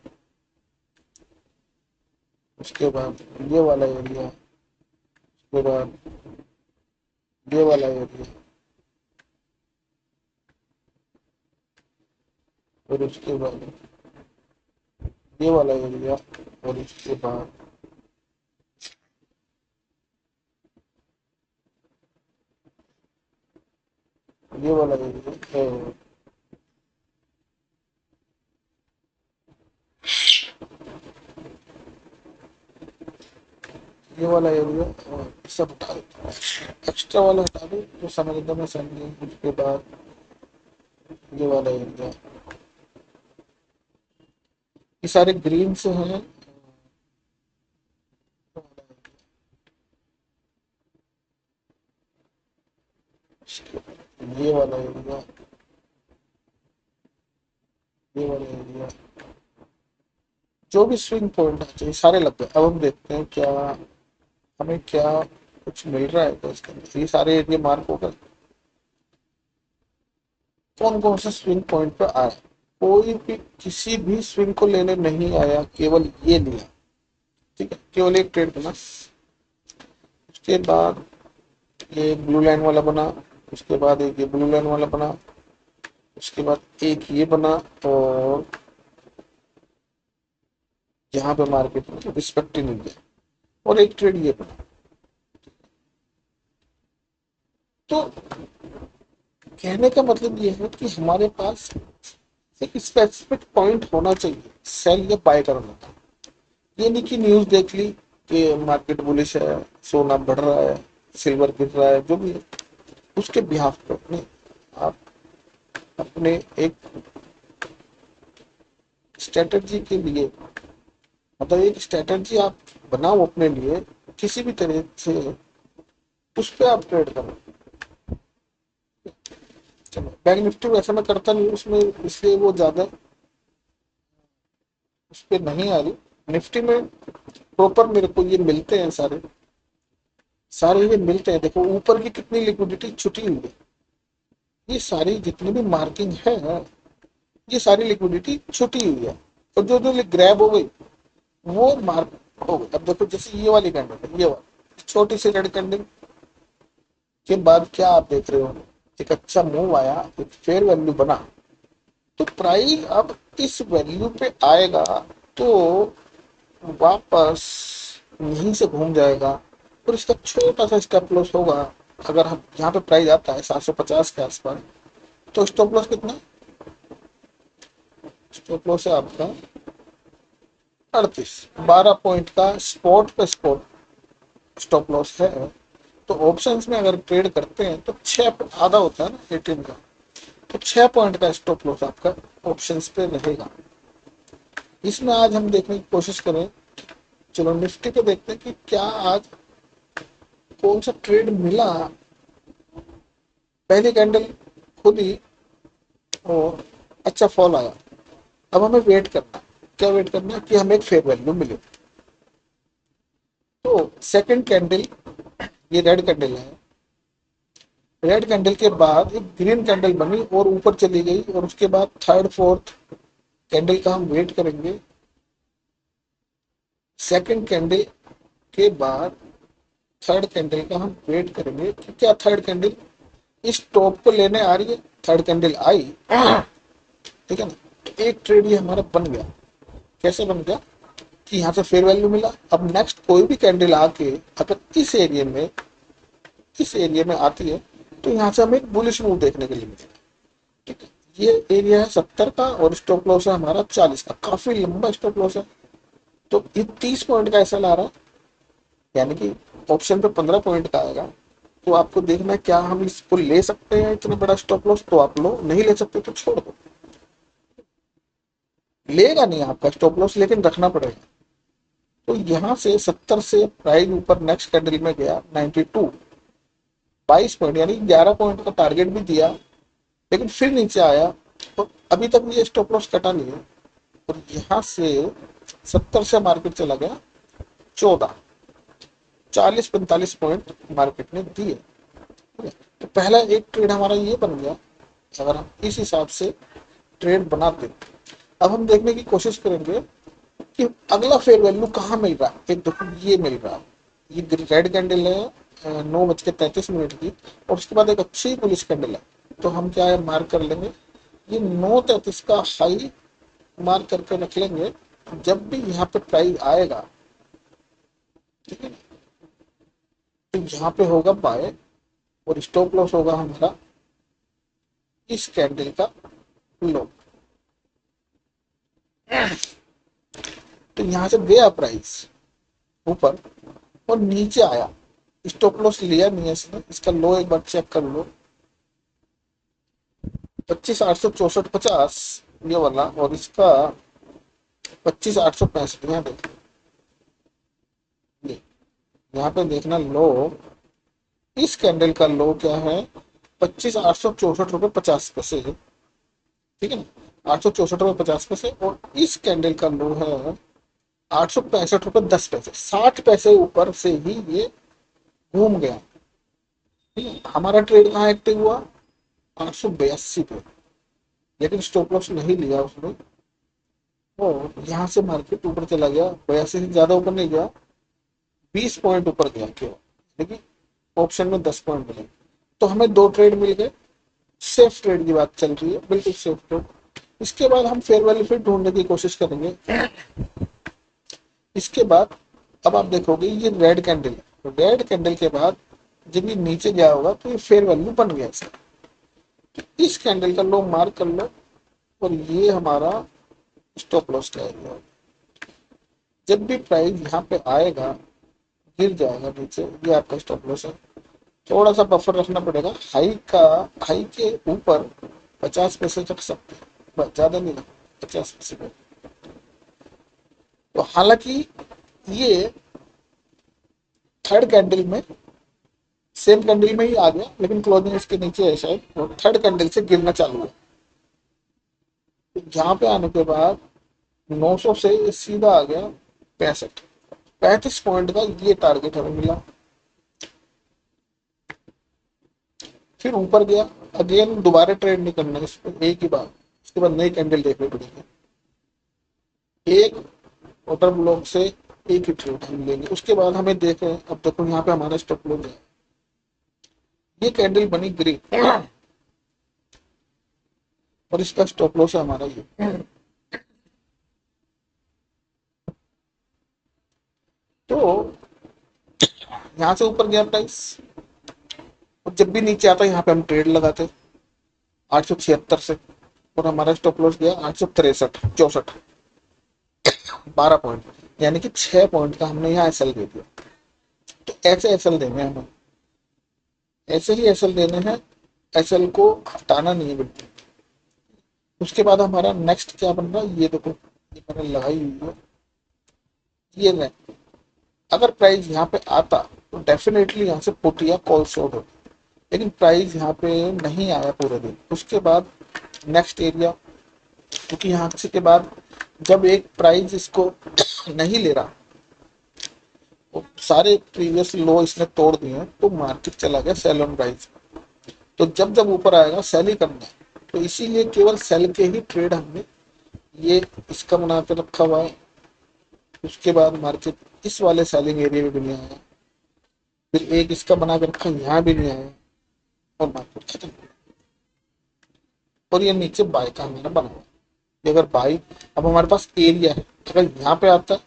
उसके बाद ये वाला एरिया, उसके बाद ये वाला एरिया, और उसके बाद ये वाला एरिया, और उसके बाद ये वाला एरिया, ये वाला एरिया, और सब हटा दो, एक्स्ट्रा वाला हटा दो जो समझने में सही है। उसके बाद ये वाला एरिया, ये सारे ग्रीन से हैं, ये वाला एरिया, ये वाला एरिया, जो भी स्विंग पॉइंट है चाहिए सारे लग गए। अब हम देखते हैं क्या हमें क्या कुछ मिल रहा है, तो इसके अंदर ये सारे एरिया मार्क हो गए। कौन कौन से स्विंग पॉइंट पे आया, कोई भी किसी भी स्विंग को लेने नहीं आया, केवल ये लिया। ठीक है, केवल एक ट्रेड बना, उसके बाद ये ब्लू लाइन वाला बना, उसके बाद एक ये ब्लू लाइन वाला बना, उसके बाद एक ये बना, और यहाँ पे मार्केट में रिस्पेक्ट ही नहीं दिया, और एक ट्रेड ये बना। तो कहने का मतलब ये है कि हमारे पास एक स्पेसिफिक पॉइंट होना चाहिए सेल या बाय करने का। ये नहीं कि न्यूज देख ली कि मार्केट बुलिश है, सोना बढ़ रहा है, सिल्वर गिर रहा है, जो भी है उसके बिहाफ पे नहीं, आप अपने एक स्ट्रेटजी के लिए, मतलब एक स्ट्रेटजी आप बनाओ अपने लिए, किसी भी तरह से उस पर आप ट्रेड करो। चलो बैंक निफ्टी वैसे मैं करता नहीं उसमें, इसलिए वो ज्यादा उस पर नहीं आ रही। निफ्टी में प्रॉपर मेरे को ये मिलते हैं, सारे सारे ये मिलते हैं। देखो ऊपर की कितनी लिक्विडिटी छुटी हुई है, ये सारी जितनी भी मार्किंग है, ये सारी लिक्विडिटी छुटी हुई है, और जो जो ग्रैब हो गई वो मार्क हो गई। अब देखो जैसे ये वाली कैंडल है, ये वाली छोटी सी रेड कैंडल के बाद क्या आप देख रहे हो, एक अच्छा मूव आया, एक फेयर वैल्यू बना, तो प्राइस अब इस वैल्यू पे आएगा, तो वापस यहीं से घूम जाएगा, और इसका छोटा सा स्टॉप लॉस होगा। अगर हम यहाँ पे प्राइस आता है 750 के आसपास, तो स्टॉप लॉस कितना, स्टॉप लॉस है आपका 38, 12 पॉइंट का स्पॉट पे स्पॉट स्टॉप लॉस है। तो ऑप्शंस में अगर ट्रेड करते हैं तो छह आधा होता है ना एटीएम का, तो 6 पॉइंट का स्टॉप लॉस आपका ऑप्शंस पे रहेगा। इसमें आज हम देखने की कोशिश करें, चलो निफ्टी पे देखते हैं कि क्या आज कौन सा ट्रेड मिला। पहली कैंडल खुली और अच्छा फॉल आया, अब हमें वेट करना है। क्या वेट करना है कि हमें एक फेयर वैल्यू मिले। तो सेकंड कैंडल, ये रेड कैंडल है, रेड कैंडल के बाद एक ग्रीन कैंडल बनी और ऊपर चली गई, और उसके बाद थर्ड फोर्थ कैंडल का हम वेट करेंगे। सेकंड कैंडल के बाद थर्ड कैंडल का हम वेट करेंगे कि क्या थर्ड कैंडल इस टॉप को लेने आ रही है। थर्ड कैंडल आई, ठीक है ना, तो एक ट्रेड ये हमारा बन गया। कैसे बन गया कि यहाँ से फेयर वैल्यू मिला। अब नेक्स्ट कोई भी कैंडल आके अगर इस एरिया में आती है, तो यहाँ से हमें एक बुलिश मूव देखने के लिए मिलेगा। ठीक है, ये एरिया है 70 का, और स्टॉप लॉस है हमारा 40 का, काफी लंबा स्टॉप लॉस है। तो ये 30 पॉइंट का ऐसा ला रहा है, यानी कि ऑप्शन पे 15 पॉइंट का आएगा। तो आपको देखना है क्या हम इसको ले सकते हैं इतना बड़ा स्टॉप लॉस, तो आप लो, नहीं ले सकते तो छोड़ दो। लेगा नहीं आपका स्टॉप लॉस, लेकिन रखना पड़ेगा। तो यहाँ से 70 से प्राइस ऊपर नेक्स्ट कैंडल में गया 92, 22 पॉइंट, यानी 11 पॉइंट का टारगेट भी दिया, लेकिन फिर नीचे आया। तो अभी तक ये स्टॉप लॉस कटा नहीं है, और यहाँ से 70 से मार्केट चला गया 14, 40-45 पॉइंट मार्केट ने दिए। ठीक है, तो पहला एक ट्रेड हमारा ये बन गया। अगर हम इस हिसाब से ट्रेड बनाते, अब हम देखने की कोशिश करेंगे कि अगला फेयर वैल्यू कहाँ मिल रहा है। एक देखो ये मिल रहा है, ये रेड कैंडल है 9:33 की, और उसके बाद एक अच्छी बुलिश कैंडल है। तो हम क्या है मार्क कर लेंगे, ये 9:33 का हाई मार्क करके रख लेंगे। जब भी यहाँ पे प्राइस आएगा, ठीक है, तो यहाँ पे होगा बाय, और स्टॉप लॉस होगा हमारा इस कैंडल का लो। तो यहाँ से गया प्राइस ऊपर और नीचे आया, स्टॉप लॉस लिया नहीं है इसने। इसका लो एक बार चेक कर लो, 25,864.50 ये वाला, और इसका 25,865। यहाँ देखो, यहाँ पे देखना लो, इस कैंडल का लो क्या है, 25,864.50। ठीक है ना, 864.50। और इस कैंडल का लो है 865.10। 60 पैसे ऊपर से ही ये घूम गया। ठीक है, हमारा ट्रेड कहाँ एक्टिव हुआ, 882 पे, लेकिन स्टॉप लॉस नहीं लिया उसने। और यहाँ से मार्केट ऊपर चला गया, 82 से ज्यादा ऊपर नहीं गया, 20 पॉइंट ऊपर गया केवल, लेकिन ऑप्शन में 10 पॉइंट मिले। तो हमें दो ट्रेड मिल गए। सेफ ट्रेड की बात चल रही है, बिल्कुल सेफ ट्रेड। इसके बाद हम फेयर वैल्यू फिर ढूंढने की कोशिश करेंगे। इसके बाद अब आप देखोगे ये रेड कैंडल है, रेड कैंडल के बाद जब ये नीचे गया होगा तो ये फेयर वैल्यू बन गया इसका। तो इस कैंडल का लो मार्क कर लो, और ये हमारा स्टॉप लॉस का एरिया। जब भी प्राइस यहाँ पे आएगा, गिर जाएगा नीचे, ये आपका स्टॉप लॉस है। थोड़ा सा बफर रखना पड़ेगा, हाई के ऊपर 50 पैसे रख सकते हैं, बस ज्यादा नहीं रखना, 50 पैसे पे। तो हालांकि ये थर्ड कैंडल में, सेम कैंडल में ही आ गया, लेकिन क्लोजिंग इसके नीचे है शायद, और थर्ड कैंडल से गिरना चालू है। तो यहाँ पे आने के बाद 900 से ये सीधा आ गया 65 पॉइंट का, ये टारगेट हमें मिला। फिर ऊपर गया, अगेन दोबारा ट्रेड नहीं करना इस पर, एक ही बार। उसके बाद नई कैंडल देखनी पड़ेगी, एक ऑर्डर ब्लॉक से एक ही ट्रेड हम लेंगे। उसके बाद हमें देखें, अब देखो यहाँ पे हमारा स्टॉप लॉस है, ये कैंडल बनी ग्रीन, और इसका स्टॉप लॉस है हमारा ये। तो यहाँ से ऊपर गया प्राइस, और जब भी नीचे आता है यहाँ पे हम ट्रेड लगाते 876 से, और हमारा स्टॉप लॉस गया 863-64, 12 पॉइंट, यानी कि 6 पॉइंट का हमने यहाँ एसएल दे दिया। तो ऐसे एसएल देने हैं हमें, ऐसे ही एसएल देने हैं, एसएल को हटाना नहीं है बिल्कुल। उसके बाद हमारा नेक्स्ट क्या बन रहा है, ये देखो, ये मैंने लगाई हुई है, ये नहीं। अगर प्राइस यहाँ पे आता तो डेफिनेटली यहाँ से पुट या कॉल शॉर्ट होती, लेकिन प्राइस यहाँ पे नहीं आया पूरे दिन। उसके बाद नेक्स्ट एरिया, क्योंकि यहाँ से के बाद जब एक प्राइस इसको नहीं ले रहा, वो सारे प्रीवियस लो इसने तोड़ दिए हैं, तो मार्केट चला गया सेल ऑन प्राइस। तो जब जब ऊपर आएगा सेल ही करना है, तो इसीलिए केवल सेल के ही ट्रेड हमने ये इसका बना के रखा हुआ है। उसके बाद मार्केट इस वाले सेलिंग एरिया में भी नहीं आया, फिर एक इसका बना के रखा, यहाँ भी नहीं आया, और मार्केट खत्म। और ये नीचे बाय का हमारा बना हुआ है। अगर बाई, अब हमारे पास एरिया है, अगर यहाँ पे आता है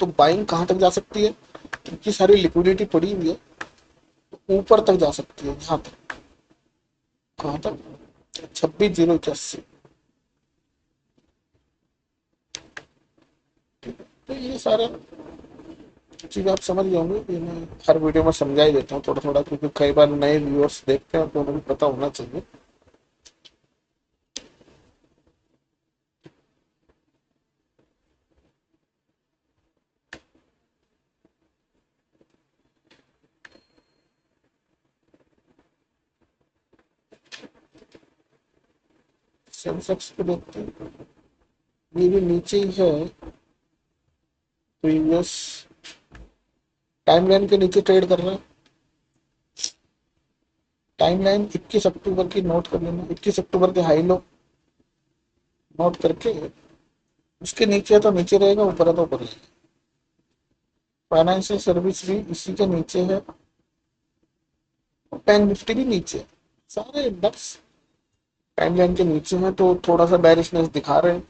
तो बाइंग कहाँ तक जा सकती है, क्योंकि सारी लिक्विडिटी पड़ी हुई है, तो ऊपर तक जा सकती है, यहाँ तक, कहाँ तक, 26,081। तो ये सारे चीज़ आप समझ गए होंगे, कि मैं हर वीडियो में समझा ही देता हूँ थोड़ा थोड़ा, क्योंकि कई बार नए व्यूअर्स देखते हैं तो उन्हें भी पता होना चाहिए। सेंसेक्स को देखते हैं, ये भी नीचे ही है प्रीवियस टाइमलाइन के नीचे ट्रेड कर रहा है। टाइमलाइन 21 अक्टूबर की नोट कर लेना, 21 अक्टूबर के हाई लो नोट करके उसके नीचे है तो नीचे रहेगा, ऊपर है तो ऊपर रहेगा। फाइनेंशियल सर्विस भी इसी के नीचे है, बैंक निफ्टी भी नीचे है, सारे इंडेक्स टाइमलाइन के नीचे हैं, तो थोड़ा सा बैरिशनेस दिखा रहे हैं।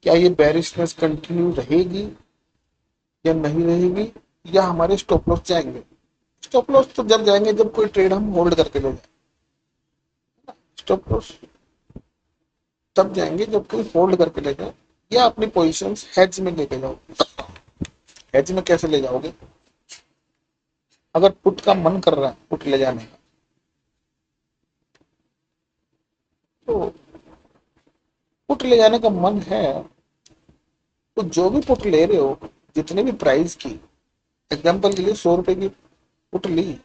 क्या ये बैरिशनेस कंटिन्यू रहेगी या नहीं रहेगी, या हमारे स्टॉप लॉस जाएंगे? स्टॉप लॉस तो जब जाएंगे जब कोई ट्रेड हम होल्ड करके ले जाए। स्टॉप लॉस तब जाएंगे जब कोई होल्ड करके ले जाए, या अपनी पोजीशंस हेज में लेके जाओ। हेज में कैसे ले जाओगे? अगर पुट का मन कर रहा है पुट ले जाने का, तो पुट ले जाने का मन है तो जो भी पुट ले रहे हो, जितने भी प्राइस की, एग्जाम्पल के लिए 100 रुपए की पुट ली,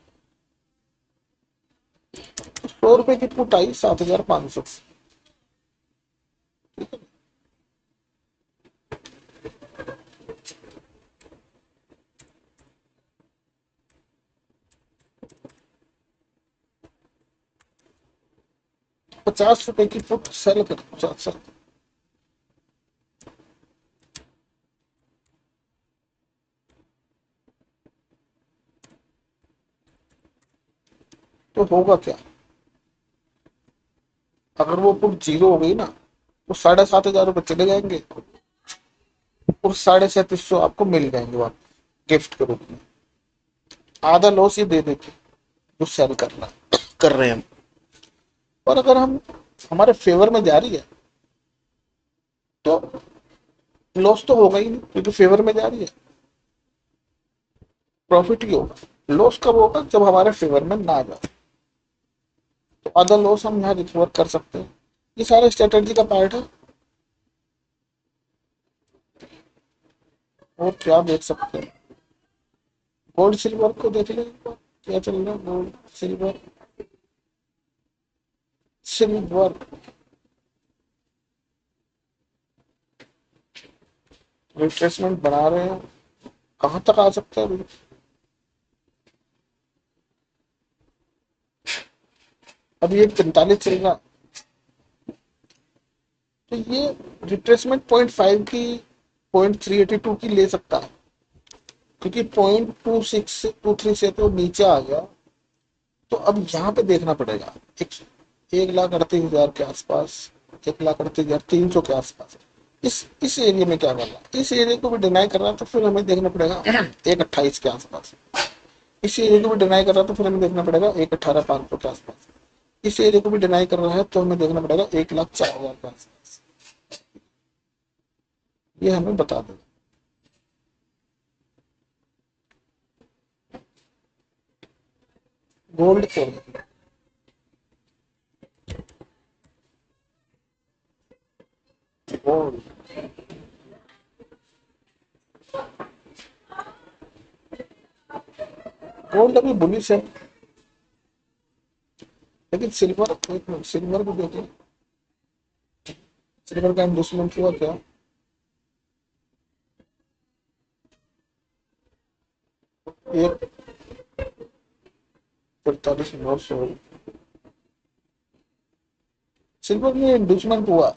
100 रुपए की पुट आई 7,500। 50 रुपए की पुट सेल कर, 50 तो होगा क्या? अगर वो पुट जीरो हो गई ना, तो 7,500 रुपये चले जाएंगे और 37,500 आपको मिल जाएंगे वापस गिफ्ट के रूप में। आधा लॉस ये दे देते जो सेल कर रहे हैं हम। और अगर हम हमारे फेवर में जा रही है तो लॉस तो होगा ही नहीं, क्योंकि फेवर में जा रही है, प्रॉफिट ही होगा। लॉस कब होगा? जब हमारे फेवर में ना जाए, तो आधा लॉस हम यहाँ रिकवर कर सकते हैं। ये सारे स्ट्रेटेजी का पार्ट है। और क्या देख सकते हैं, गोल्ड सिल्वर को देख लें एक बार, क्या चल रहा है गोल्ड सिल्वर। सिल्वर रिट्रेसमेंट बना रहे हैं, कहाँ तक आ सकता है अभी? अभी एक 45 चल रहा, तो ये रिट्रेसमेंट 0.5 की, 0.382 की ले सकता है, क्योंकि 0.26 से 23 से तो नीचे आ गया। तो अब यहाँ पे देखना पड़ेगा, 1,38,000 के आसपास, 1,38,300 के आसपास। इस एरिया में क्या कर रहा है? इस एरिया को भी डिनाई कर रहा है तो फिर हमें देखना पड़ेगा 1,28 के आसपास। इस एरिया को भी डिनाई कर रहा है तो फिर हमें देखना पड़ेगा 1,18,500 के आसपास। इस एरिया को भी डिनाई कर रहा है तो हमें देखना पड़ेगा 1,04,000 के आसपास। ये हमें बता देगा। गोल्ड को, गोल्ड गोल्ड अभी बुलिश है, लेकिन सिल्वर, एक मिनट, सिल्वर को देखिए, सिल्वर का इन्वेस्टमेंट हुआ क्या? एक 45,900 सिल्वर में इंडूसमेंट हुआ,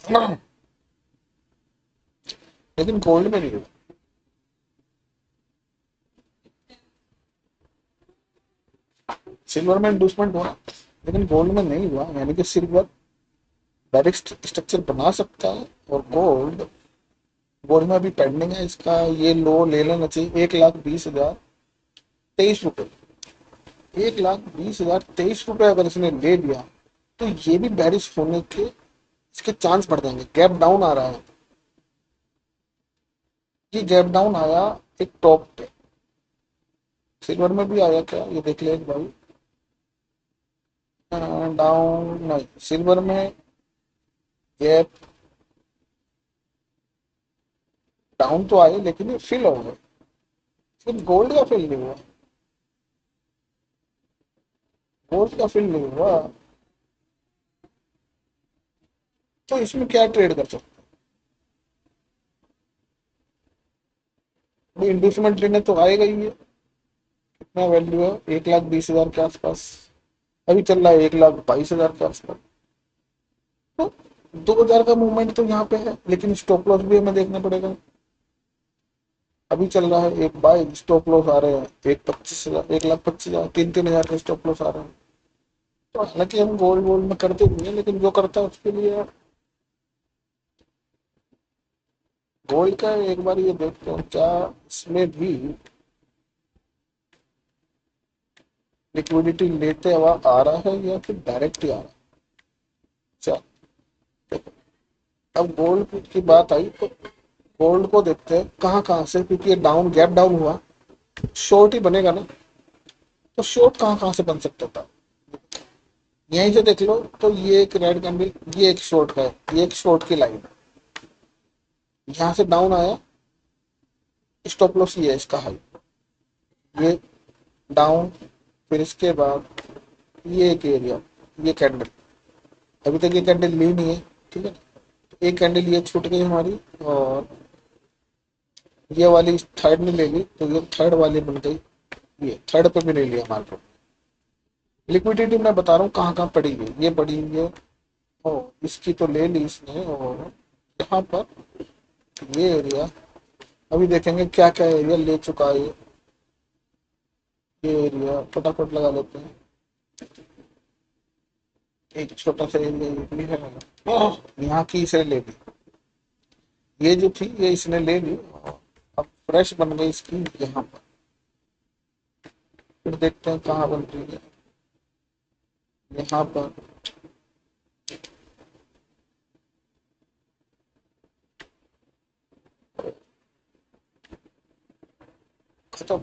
लेकिन गोल्ड में नहीं हुआ। सिल्वर में इंडूसमेंट हुआ लेकिन गोल्ड में नहीं हुआ, यानी कि सिल्वर डायरेक्ट स्ट्रक्चर बना सकता है, और गोल्ड, गोल्ड में अभी पेंडिंग है इसका। ये लो ले लेना चाहिए 1,20,023 रुपए। 1,20,023 रुपए अगर इसने ले लिया तो ये भी बैरिश होने के इसके चांस बढ़ जाएंगे। गैप डाउन आ रहा है, ये गैप डाउन आया एक टॉप पे। सिल्वर में भी आया क्या, ये देख ले एक भाई। डाउन नहीं, सिल्वर में गैप डाउन तो आए लेकिन ये फिल हो गए, फिर गोल्ड का फिल नहीं हुआ। गोल्ड का फिल नहीं हुआ तो इसमें क्या ट्रेड कर सकते हैं? इंडस्ट्रीमेंट लेने तो आएगा ही है, वैल्यू है 1,20,000 के आसपास, अभी चल रहा है 1,22,000 के आसपास। तो 2,000 का मूवमेंट तो यहाँ पे है, लेकिन स्टॉप लॉस भी हमें देखना पड़ेगा। अभी चल रहा है 1,22, स्टॉप लॉस आ रहे हैं 1,25,000, 1,25,000, 3,000 के स्टॉप लॉस आ रहे हैं। तो हालांकि हम गोल्ड वोल्ड में करते नहीं है, लेकिन जो करता है उसके लिए गोल्ड का एक बार ये देखते हैं क्या इसमें भी लिक्विडिटी लेते हुआ आ रहा है या फिर डायरेक्ट ही आ रहा है। अच्छा, अब गोल्ड की बात आई तो गोल्ड को देखते हैं कहाँ कहाँ से, क्योंकि ये डाउन गैप डाउन हुआ, शॉर्ट ही बनेगा ना। तो शॉर्ट कहाँ कहाँ से बन सकता था, यहीं से देख लो। तो ये एक रेड कैंडल, ये एक शॉर्ट का है, ये एक शॉर्ट की लाइन है, यहाँ से डाउन आया, स्टॉप लॉस ये है इसका हाई, ये डाउन, फिर इसके बाद ये एक एरिया, ये कैंडल, अभी तक ये कैंडल ली नहीं है, ठीक है ना। तो एक कैंडल ये छूट गई हमारी, और ये वाली थर्ड ने ले ली, तो ये थर्ड वाली बन गई, ये थर्ड पे भी ले लिया हमारे को। लिक्विडिटी मैं बता रहा हूँ कहाँ कहाँ पड़ी है, ये पड़ी हुई है, ओ इसकी तो ले ली इसने, और यहाँ पर ये एरिया, अभी देखेंगे क्या क्या एरिया ले चुका है ये एरिया फटाफट लगा लेते हैं। एक छोटा सा एरिया ये भी है, यहाँ की इसने ले ली, ये जो थी ये इसने ले ली, और अब फ्रेश बन गई इसकी यहाँ पर। फिर देखते हैं कहाँ बन रही है, यहाँ पर। खत्म,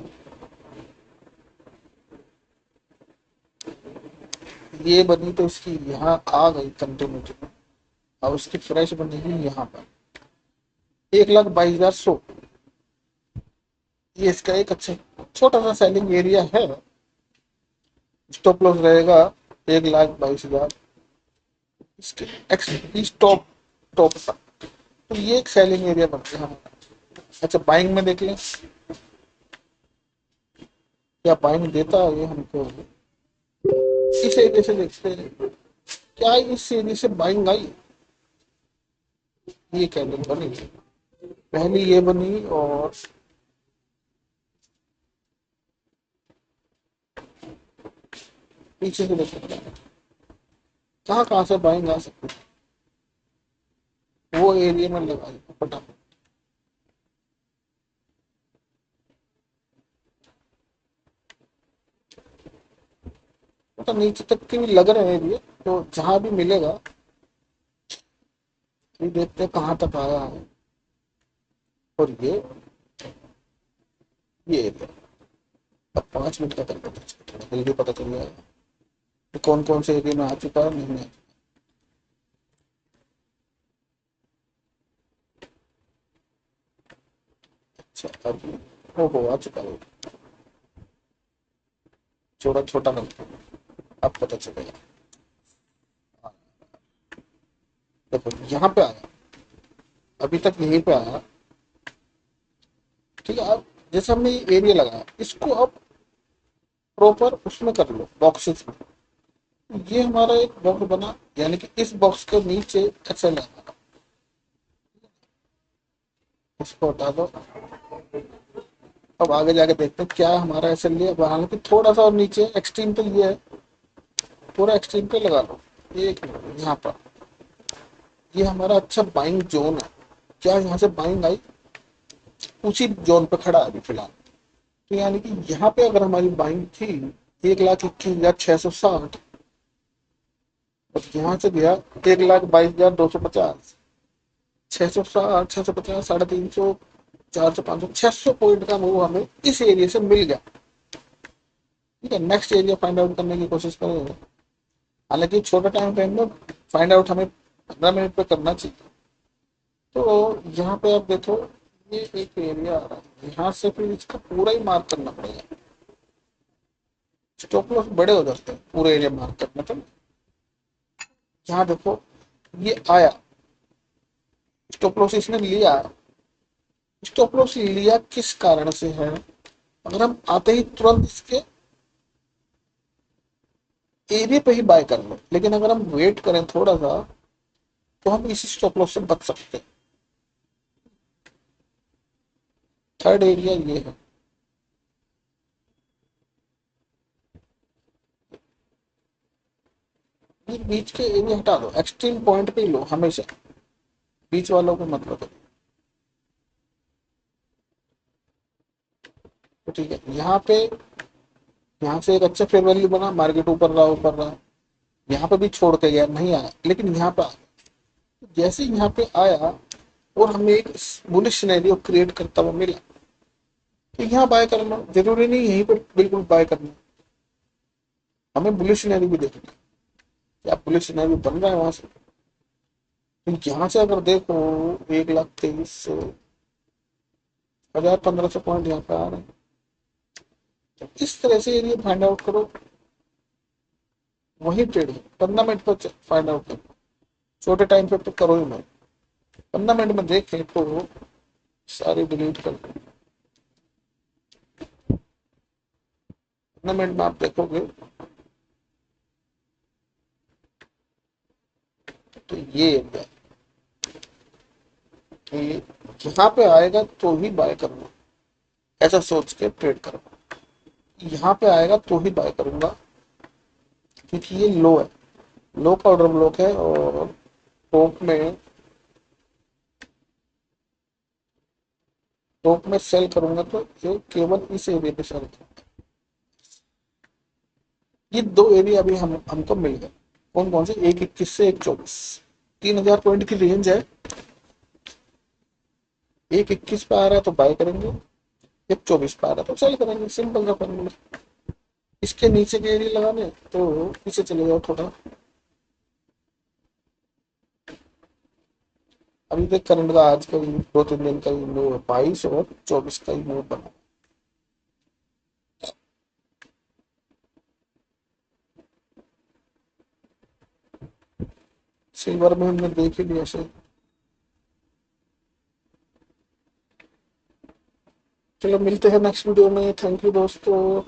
ये बनी तो इसकी यहाँ आ गई कंटिन्यूटी, और उसकी फ्रेश बनेगी यहाँ पर 1,22,100। ये इसका एक अच्छा छोटा सा सेलिंग एरिया है, स्टॉप लॉस रहेगा 1,22,000, इसके टॉप टॉप का। तो ये एक सेलिंग एरिया बन गया हमारा। अच्छा, बाइंग में देख लें क्या बाइंग देता है ये हमको, इस एरिया से देखते हैं क्या इस एरिया से बाइंग आई। ये कैंडल बनी, पहली ये बनी, और पीछे से देख सकते हैं कहाँ कहाँ से बाइंग आ सकती है, वो एरिया में लगा फटाफट। तो नीचे तक के भी लग रहे हैं एरिया, तो जहां भी मिलेगा ये देखते हैं कहाँ तक आया है। और ये एरिया अब 5 मिनट का करके थोड़ा जल्दी पता चल जाएगा कि कौन कौन से एरिया में आ चुका है, नहीं है। अच्छा, अब हो आ चुका है, छोटा छोटा नहीं, अब पता चलेगा। देखो यहाँ पे आया, अभी तक यहीं पे आया, ठीक है। अब जैसे हमने ये एरिया लगाया, इसको अब प्रॉपर उसमें कर लो बॉक्सेस में। ये हमारा एक बॉक्स बना, यानी कि इस बॉक्स के नीचे ऐसा लगा, इसको हटा दो। अब आगे जाके देखते हैं क्या हमारा ऐसे लिया, हालांकि थोड़ा सा और नीचे एक्सट्रीम पे ये है, पूरा एक्सट्रीम पे लगा लो। एक मिनट यहाँ पर, ये हमारा अच्छा बाइंग जोन है, क्या यहाँ से बाइंग आई, उसी जोन पे खड़ा है अभी फिलहाल। तो यानी कि यहाँ पे अगर हमारी बाइंग थी 1,21,660, और यहाँ से गया 1,22,250, 660, 650, 350, 400, 500, 600 पॉइंट का मूव हमें इस एरिया से मिल गया। ठीक है, नेक्स्ट एरिया फाइंड आउट करने की कोशिश करेंगे। हालांकि छोटा टाइम फ्रेम में फाइंड आउट हमें 15 मिनट पे करना चाहिए। तो यहाँ पे आप देखो, ये एक एरिया आ रहा है, यहाँ से फिर इसका पूरा ही मार्क करना पड़ेगा। स्टॉप लॉस बड़े हो जाते हैं पूरे एरिया मार्क करने पर। यहाँ देखो ये आया, स्टॉप लॉस इसने लिया, स्टॉप लॉस लिया किस कारण से है, अगर हम आते ही तुरंत इसके एरिया पे ही बाय कर लो, लेकिन अगर हम वेट करें थोड़ा सा तो हम इसी स्टॉप लॉस से बच सकते हैं। थर्ड एरिया ये है। ये बीच के एरिया हटा दो, एक्सट्रीम पॉइंट पे ही लो हमेशा, बीच वालों को मत लो। तो ठीक है, यहाँ से एक अच्छा फेयर वैल्यू बना, मार्केट ऊपर रहा, यहाँ पे भी छोड़ के गया, नहीं आया, लेकिन यहाँ पे जैसे यहाँ पे आया और हमें एक बुलिश सिनेरियो क्रिएट करता हुआ मिला, तो यहाँ बाय करना जरूरी नहीं यहीं पर बिल्कुल बाय करना, हमें बुलिश सिनेरियो भी देखना है। क्या बुलिश सिनेरियो बन रहा है वहां से? तो यहाँ से अगर देखो 1,23,000 1500 पॉइंट यहाँ पे आ रहे हैं, तो इस तरह से एरिया फाइंड आउट करो, वही ट्रेड है। 15 मिनट पर फाइंड आउट करो, छोटे टाइम पे तो करो ही नहीं। 15 मिनट में देखें तो सारी डिलीट कर दो। 15 मिनट में आप देखोगे तो ये एरिया, तो ये यहाँ पे आएगा तो ही बाय करना, ऐसा सोच के ट्रेड करो। यहाँ पे आएगा तो ही बाय करूंगा, क्योंकि ये लो है, लो का ऑर्डर ब्लॉक है, और टॉप में सेल करूंगा तो ये केवल इस एरिया पे सेल करूंगा। ये दो एरिया अभी हमको मिल गए। कौन कौन से? 1,21 से 1,24, 3,000 पॉइंट की रेंज है। 1,21 पे आ रहा है तो बाय करेंगे, 1,24 पे आ रहा है तो सेल करेंगे, सिंपल सा फॉर्मूला। इसके नीचे के एरिया लगाने तो पीछे चले जाओ थोड़ा। अभी तक करंट का आज का 2-3 दिन का ही लो है, 22 और 24 का ही लो बना। सिल्वर में हमने देख ही लिया सही। चलो मिलते हैं नेक्स्ट वीडियो में, थैंक यू दोस्तों।